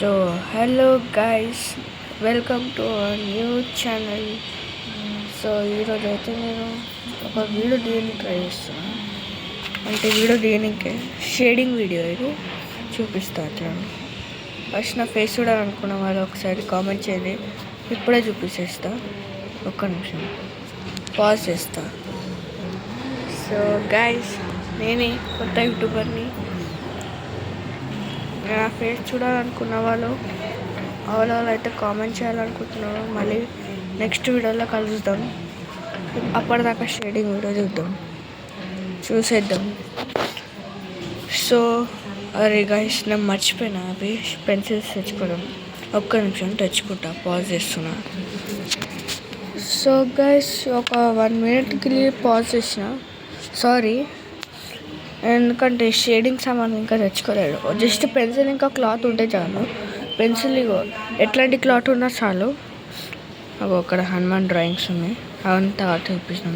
So hello guys, welcome to our new channel. So ఈరోజు అయితే నేను ఒక వీడియో తీయడానికి ట్రై చేస్తున్నాను. అంటే వీడియో తీయడానికి షేడింగ్ వీడియో ఇది చూపిస్తా. అట్లా ఫస్ట్ నా ఫేస్ చూడాలనుకున్న వాళ్ళు ఒకసారి కామెంట్ చేయండి. ఇప్పుడే చూపించేస్తా. ఒక్క నిమిషం పాజ్ చేస్తా. సో గైస్, నేనే కొత్త యూట్యూబర్ని. నా ఫేస్ చూడాలనుకున్న వాళ్ళు అయితే కామెంట్ చేయాలనుకుంటున్నాను. మళ్ళీ నెక్స్ట్ వీడియోలో కలుద్దాం. అప్పటిదాకా షేడింగ్ వీడియో చూసేద్దాం. సో అరే గైస్, నేను మర్చిపోయినా అవి పెన్సిల్స్ తెచ్చుకోవడం. ఒక్క నిమిషం తెచ్చుకుంటా, పాజ్ చేస్తున్నా. సో గైస్, ఒక 1 minute పాజ్ చేసిన. సారీ, ఎందుకంటే షేడింగ్ సామాన్ ఇంకా తెచ్చుకోలేడు. జస్ట్ పెన్సిల్ ఇంకా క్లాత్ ఉంటే చాలు. పెన్సిల్ ఎట్లాంటి క్లాత్ ఉన్నా చాలు. అక్కడ హనుమాన్ డ్రాయింగ్స్ ఉన్నాయి, అవంతా చూపిస్తాం.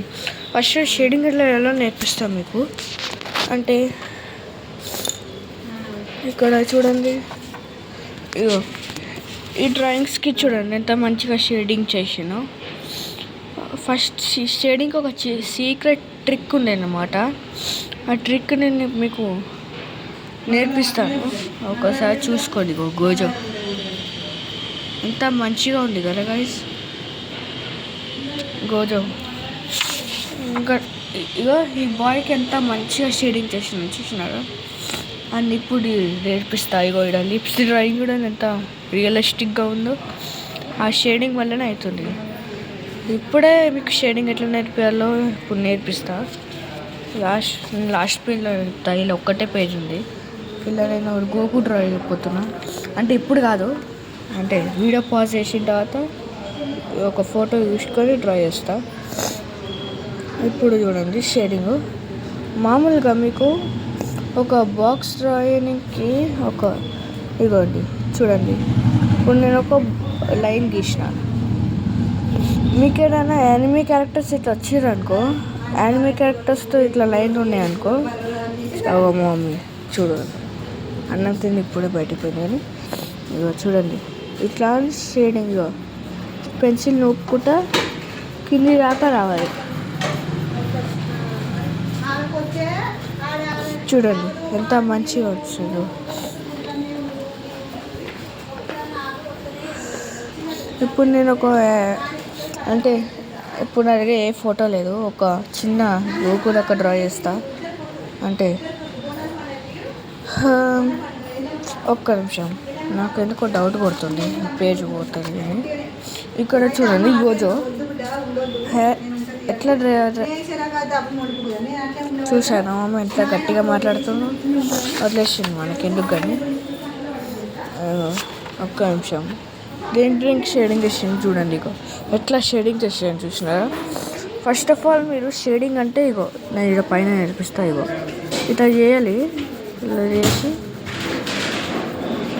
ఫస్ట్ షేడింగ్ ఎలా నేర్పిస్తాం మీకు అంటే, ఇక్కడ చూడండి. ఇగో ఈ డ్రాయింగ్స్కి చూడండి ఎంత మంచిగా షేడింగ్ చేసినా. ఫస్ట్ షేడింగ్కి ఒక సీక్రెట్ ట్రిక్ ఉండేనమాట. ఆ ట్రిక్ నేను మీకు నేర్పిస్తాను, ఒకసారి చూసుకోండి. గోజో ఎంత మంచిగా ఉంది కదా గైస్. గోజో ఇంకా ఇగో ఈ బాయ్కి ఎంత మంచిగా షేడింగ్ చూసినారు. అండ్ ఇప్పుడు నేర్పిస్తా. ఇగో ఇక్కడ లిప్స్ డ్రాయింగ్ కూడా ఎంత రియలిస్టిక్గా ఉందో ఆ షేడింగ్ వల్లనే అవుతుంది. ఇప్పుడే మీకు షేడింగ్ ఎట్లా నేర్పించాలో ఇప్పుడు నేర్పిస్తా. లాస్ట్ పేజ్లో ఇలా ఒక్కటే పేజ్ ఉంది. ఇలా నేను గోకు డ్రా అయిపోతున్నా. అంటే ఇప్పుడు కాదు, అంటే వీడియో పాజ్ చేసిన తర్వాత ఒక ఫోటో చూసుకొని డ్రా చేస్తా. ఇప్పుడు చూడండి షేడింగ్. మామూలుగా మీకు ఒక బాక్స్ డ్రాయింగ్కి ఇదిగోండి చూడండి. ఇప్పుడు నేను ఒక లైన్ గీసిన. మీకు ఏదైనా యానిమీ క్యారెక్టర్స్ ఇట్లా వచ్చిరనుకో, యానిమీ క్యారెక్టర్స్తో ఇట్లా లైన్లు ఉన్నాయనుకో, మమ్మీ చూడు అన్నం తిని ఇప్పుడే బయటకు పోయినాను. ఇగో చూడండి ఇట్లా షేడింగ్. ఇగో పెన్సిల్ నొప్పుకుంటా కింది దాకా రావాలి. చూడండి ఎంత మంచిగా వచ్చిందో. ఇప్పుడు నేను అంటే ఇప్పుడు నా దగ్గర ఏ ఫోటో లేదు, ఒక చిన్న గోకు లెక్క డ్రా చేస్తా. అంటే ఒక్క నిమిషం, నాకు ఎందుకో డౌట్ కొడుతుంది, పేజ్ పోతుంది అని. ఇక్కడ చూడండి గోజో ఎట్లా చూసాను. అమ్మ ఎంత గట్టిగా మాట్లాడుతున్నా, వదిలేసింది మనకి ఎందుకు కానీ. ఒక్క నిమిషం, డ్రింక్ షేడింగ్ చేసాను చూడండి. ఇగో ఎట్లా షేడింగ్ చేసాను చూసినారా. ఫస్ట్ ఆఫ్ ఆల్ మీరు షేడింగ్ అంటే ఇగో నేను ఇక్కడ పైన నేర్పిస్తా. ఇగో ఇట్లా చేయాలి,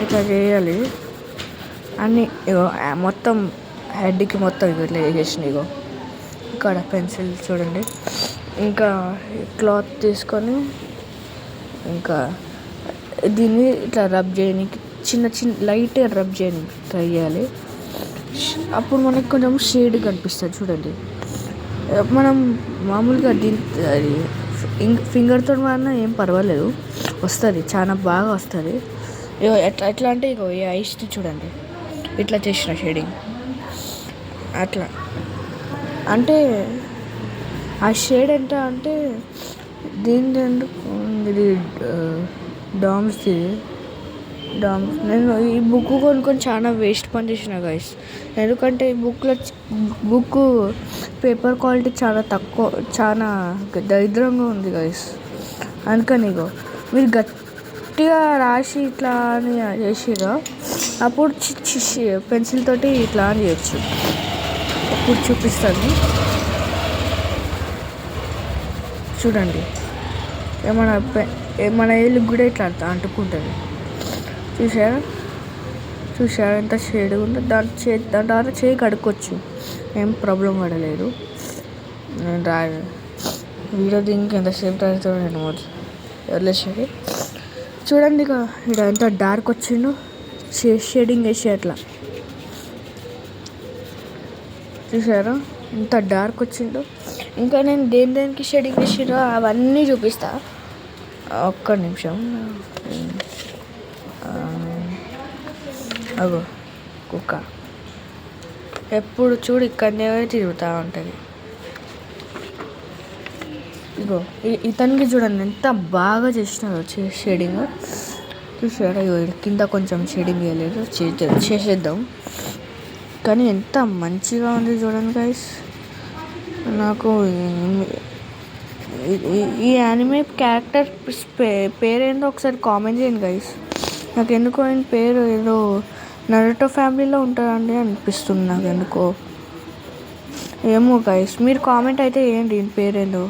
ఇట్లా చేయాలి అన్నీ. ఇగో మొత్తం హెడ్కి మొత్తం ఇట్లా చేసిన. ఇగో ఇక్కడ పెన్సిల్ చూడండి. ఇంకా క్లాత్ తీసుకొని ఇంకా దీన్ని ఇట్లా రబ్ చేయడానికి చిన్న లైట్గా రబ్ చేయడానికి ట్రై చేయాలి. అప్పుడు మనకి కొంచెం షేడ్ కనిపిస్తుంది చూడండి. మనం మామూలుగా ఫింగర్తో అన్నా ఏం పర్వాలేదు, వస్తుంది, చాలా బాగా వస్తుంది. ఎట్లా అంటే ఇగో ఈ ఐస్ని చూడండి ఇట్లా చేసిన షేడింగ్. అట్లా అంటే ఆ షేడ్ ఎంత అంటే దీని ఇది డామ్స్ది. నేను ఈ బుక్ కొనుక్కొని చాలా వేస్ట్ పని చేసిన గైస్. ఎందుకంటే ఈ బుక్ పేపర్ క్వాలిటీ చాలా తక్కువ, చాలా దరిద్రంగా ఉంది గైస్. అందుకని ఇగో మీరు గట్టిగా రాసి ఇట్లా అని చేసిగా అప్పుడు పెన్సిల్ తోటి ఇట్లా అని చేయొచ్చు. ఇప్పుడు చూపిస్తాను చూడండి. మన ఏళ్ళకి కూడా ఇట్లా అంటుకుంటుంది. చూసారా ఎంత షేడ్ ఉందో. దాని ద్వారా చేయి కడుక్కోవచ్చు, ఏం ప్రాబ్లం పడలేదు. వీడియో దీనికి ఎంతసేపు అవుతుందో నేను వదిలేసేది. చూడండి ఇక ఇక్కడ ఎంత డార్క్ వచ్చిందో షేడింగ్ వేసి అట్లా చూసారా ఎంత డార్క్ వచ్చిందో. ఇంకా నేను దేనికి షేడింగ్ వేసిరో అవన్నీ చూపిస్తా. ఒక్క నిమిషం. అగో కుక్క ఎప్పుడు చూడు ఇక్కడనే తిరుగుతూ ఉంటుంది. ఇగో ఇతనికి చూడండి ఎంత బాగా చేసినారో షేడింగ్. చూసారా ఇగో కింద కొంచెం షేడింగ్ వేయలేదు, చేసేద్దాం. కానీ ఎంత మంచిగా ఉంది చూడండి గైస్. నాకు ఈ యానిమే క్యారెక్టర్ పేరేందో ఒకసారి కామెంట్ చేయండి గైస్. నాకు ఎందుకో ఆయన పేరు ఏదో నరుటో ఫ్యామిలీలో ఉంటారండి అనిపిస్తుంది నాకు ఎందుకో. ఏమో గైస్ మీరు కామెంట్ అయితే చేయండి ఈయన పేరేందో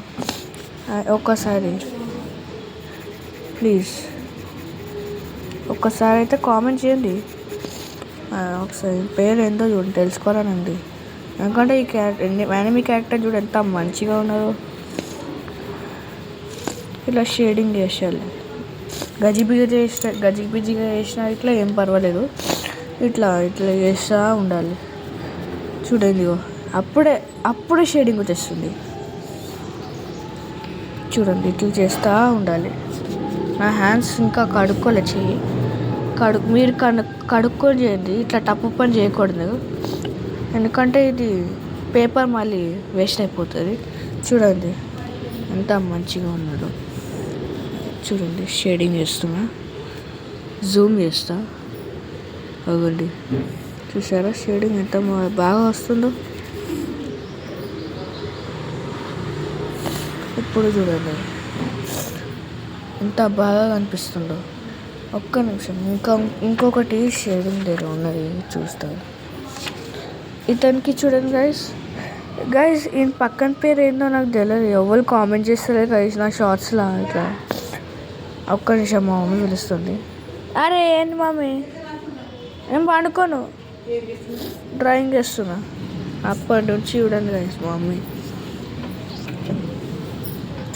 ఒక్కసారి ప్లీజ్. ఒక్కసారి అయితే కామెంట్ చేయండి. ఒకసారి పేరు ఏందో చూడండి తెలుసుకోవాలనండి. ఎందుకంటే ఈ యానిమే క్యారెక్టర్ చూడు ఎంత మంచిగా ఉన్నదో. ఇలా షేడింగ్ చేసేయాలి. గజిబిజిగా చేసినా ఇట్లా ఏం పర్వాలేదు. ఇట్లా చేస్తూ ఉండాలి. చూడండి అప్పుడే షేడింగ్ వచ్చేస్తుంది. చూడండి ఇట్లా చేస్తూ ఉండాలి. నా హ్యాండ్స్ ఇంకా కడుక్కోలే చెయ్యి. మీరు కడుక్కొని చేయండి. ఇట్లా టప్పు పని చేయకూడదు, ఎందుకంటే ఇది పేపర్ మళ్ళీ వేస్ట్ అయిపోతుంది. చూడండి ఎంత మంచిగా ఉన్నాడు. చూడండి షేడింగ్ చేస్తున్నా, జూమ్ చేస్తా. అవ్వండి చూసారా షేడింగ్ ఎంత బాగా వస్తుందో. ఇప్పుడు చూడండి ఎంత బాగా కనిపిస్తుందో. ఒక్క నిమిషం ఇంకొకటి షేడింగ్ దగ్గర ఉన్నది చూస్తాను. ఇతనికి చూడండి గైస్ ఈయన పక్కన పేరు ఏందో నాకు తెలియదు. ఎవరు కామెంట్ చేస్తలే గైస్ నా షార్ట్స్లో. ఇట్లా ఒక్క నిమిషం మా మమ్మీ పిలుస్తుంది. అరే ఏంటి మమ్మీ? నేను పండుకోను, డ్రాయింగ్ చేస్తున్నా. అప్పటి నుంచి చూడండి గైస్ మా మమ్మీ.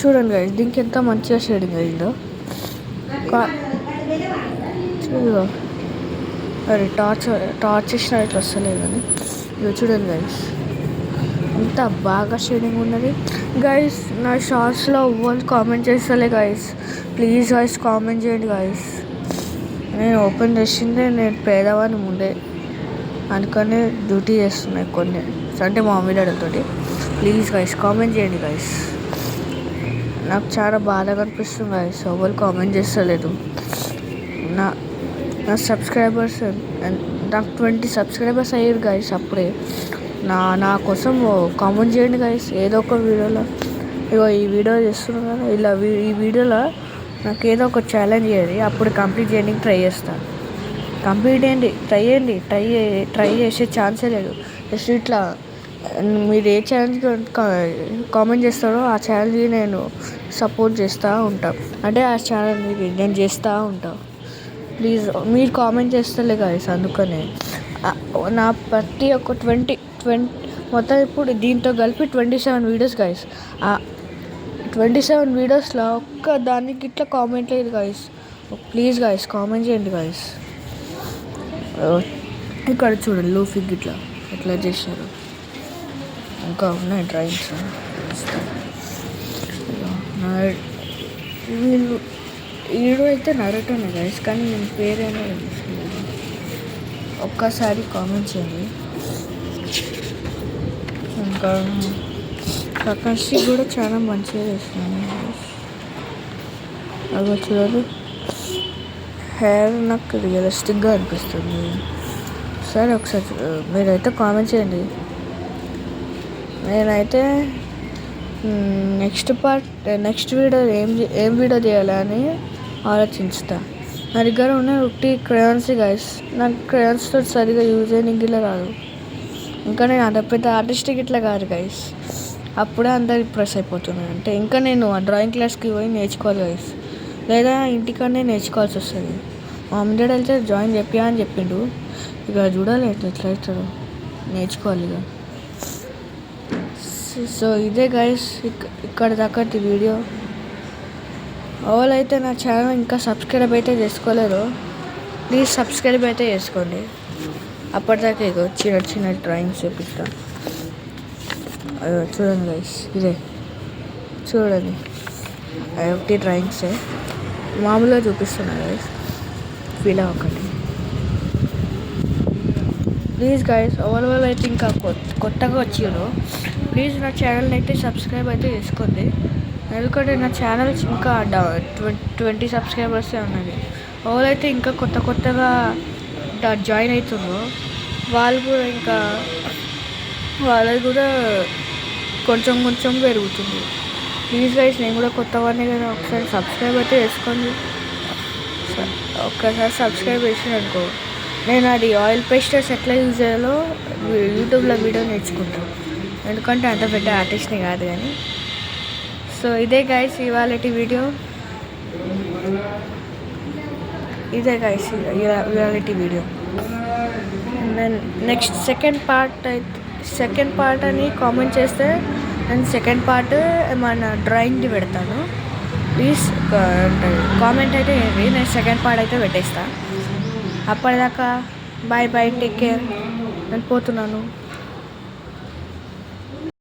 చూడండి గైస్ దీనికి ఎంత మంచిగా షేడింగ్ అయిందో. చూడు అరే టార్చ్ ఇచ్చిన ఇట్లా వస్తలేదు కానీ ఇక చూడండి గైస్ ఎంత బాగా షేడింగ్ ఉన్నది. గైస్ నా షార్ట్స్లో వాళ్ళు కామెంట్ చేస్తలే గైస్. ప్లీజ్ గైస్ కామెంట్ చేయండి గైస్. నేను ఓపెన్ చేసిందే నేను పేదవాని ముందే, అందుకనే డ్యూటీ చేస్తున్నాయి కొన్ని అంటే మా మమ్మీ డాడీతోటి. ప్లీజ్ గైస్ కామెంట్ చేయండి గైస్. నాకు చాలా బాధగా అనిపిస్తుంది గైస్, ఎవరు కామెంట్ చేస్తలేదు. నా సబ్స్క్రైబర్స్ నాకు 20 సబ్స్క్రైబర్స్ అయ్యారు గైస్ అప్పుడే. నా కోసం కామెంట్ చేయండి గైస్ ఏదో ఒక వీడియోలో. ఇగో ఈ వీడియో చేస్తున్నాను కదా, ఇలా ఈ వీడియోలో నాకు ఏదో ఒక ఛాలెంజ్ చేయాలి, అప్పుడు కంప్లీట్ చేయడానికి ట్రై చేస్తాను. కంప్లీట్ చేయండి, ట్రై చేసే ఛాన్సే లేదు. జస్ట్ ఇట్లా మీరు ఏ ఛాలెంజ్ కామెంట్ చేస్తారో ఆ ఛాలెంజ్కి నేను సపోర్ట్ చేస్తూ ఉంటాను, అంటే ఆ ఛాలెంజ్కి నేను చేస్తూ ఉంటాను. ప్లీజ్ మీరు కామెంట్ చేస్తలే గైస్, అందుకనే నా ప్రతి ఒక్క 20 మొత్తం ఇప్పుడు దీంతో కలిపి 27 వీడియోస్ గైస్. 27 వీడియోస్లో ఒక్క దానికి ఇట్లా కామెంట్ లేదు గైస్. ప్లీజ్ గైస్ కామెంట్ చేయండి గైస్. ఇక్కడ చూడండి లూఫిక్ ఇట్లా చేశారు. ఇంకా ఉన్నాయి డ్రాయింగ్స్. వీళ్ళు హీరో అయితే నరుటోనే గైస్, కానీ నేను పేరైనా ఒక్కసారి కామెంట్ చేయండి. ఇంకా ప్రకాష్ కూడా చాలా మంచిగా చేస్తున్నాను. అవి చూడాలి హెయిర్ నాకు రియలిస్టిక్గా అనిపిస్తుంది. సరే ఒకసారి మీరైతే కామెంట్ చేయండి. నేనైతే నెక్స్ట్ వీడియో ఏం వీడియో చేయాలని ఆలోచించుతా. నా దగ్గర ఉన్న క్రయాన్స్ గైస్, నాకు క్రయాన్స్తో సరిగా యూజ్ అయ్యడానికి ఇలా రాదు. ఇంకా నేను అంత పెద్ద ఆర్టిస్ట్కి ఇట్లా కాదు గైస్, అప్పుడే అందరు ఇంప్రెస్ అయిపోతున్నాను. అంటే ఇంకా నేను ఆ డ్రాయింగ్ క్లాస్కి పోయి నేర్చుకోవాలి గైస్, లేదా ఇంటికనే నేర్చుకోవాల్సి వస్తుంది. మా మమ్మీ డాడీ అయితే జాయిన్ చెప్పా అని చెప్పిండు. ఇక చూడాలి ఎట్లా అవుతాడో, నేర్చుకోవాలి ఇక. సో ఇదే గైస్ ఇక్కడ దాకా వీడియో. ఎవరైతే నా ఛానల్ ఇంకా సబ్స్క్రైబ్ అయితే చేసుకోలేరు ప్లీజ్ సబ్స్క్రైబ్ అయితే చేసుకోండి. అప్పటిదాకా ఇగో చిన్న చిన్న డ్రాయింగ్స్ చూపిస్తా. చూడండి గైస్, ఇదే చూడండి, ఒకటి డ్రాయింగ్సే మామూలుగా చూపిస్తున్నా గైస్, ఫీల్ అవ్వకండి ప్లీజ్ గైస్. ఓవరాల్ అయితే ఇంకా కొత్తగా వచ్చారు, ప్లీజ్ నా ఛానల్ని అయితే సబ్స్క్రైబ్ అయితే చేసుకోండి. ఎందుకంటే నా ఛానల్ ఇంకా 20 సబ్స్క్రైబర్సే ఉన్నది. ఎవరైతే ఇంకా కొత్తగా జాయిన్ అవుతుండ్రో వాళ్ళు కూడా ఇంకా వాళ్ళది కూడా కొంచెం పెరుగుతుంది. ప్లీజ్ గైస్, నేను కూడా కొత్తవాడిని కదా, ఒకసారి సబ్స్క్రైబ్ అయితే చేసుకోండి. ఒక్కసారి సబ్స్క్రైబ్ చేసిననుకో నేను అది ఆయిల్ పేస్టర్స్ ఎట్లా యూజ్ చేయాలో యూట్యూబ్లో వీడియో నేర్చుకుంటాను. ఎందుకంటే అంత పెద్ద ఆర్టిస్ట్ని కాదు కానీ. సో ఇదే గైస్ ఇవాళ వీడియో, ఇదే గైస్ ఇవాళ వీడియో. నేను నెక్స్ట్ సెకండ్ పార్ట్ అని కామెంట్ చేస్తే నేను సెకండ్ పార్ట్ ఏమన్నా డ్రాయింగ్ది పెడతాను. ప్లీజ్ కామెంట్ అయితే చేయండి, నేను సెకండ్ పార్ట్ అయితే పెట్టేస్తాను. అప్పటిదాకా బాయ్, టేక్ కేర్, నేను పోతున్నాను.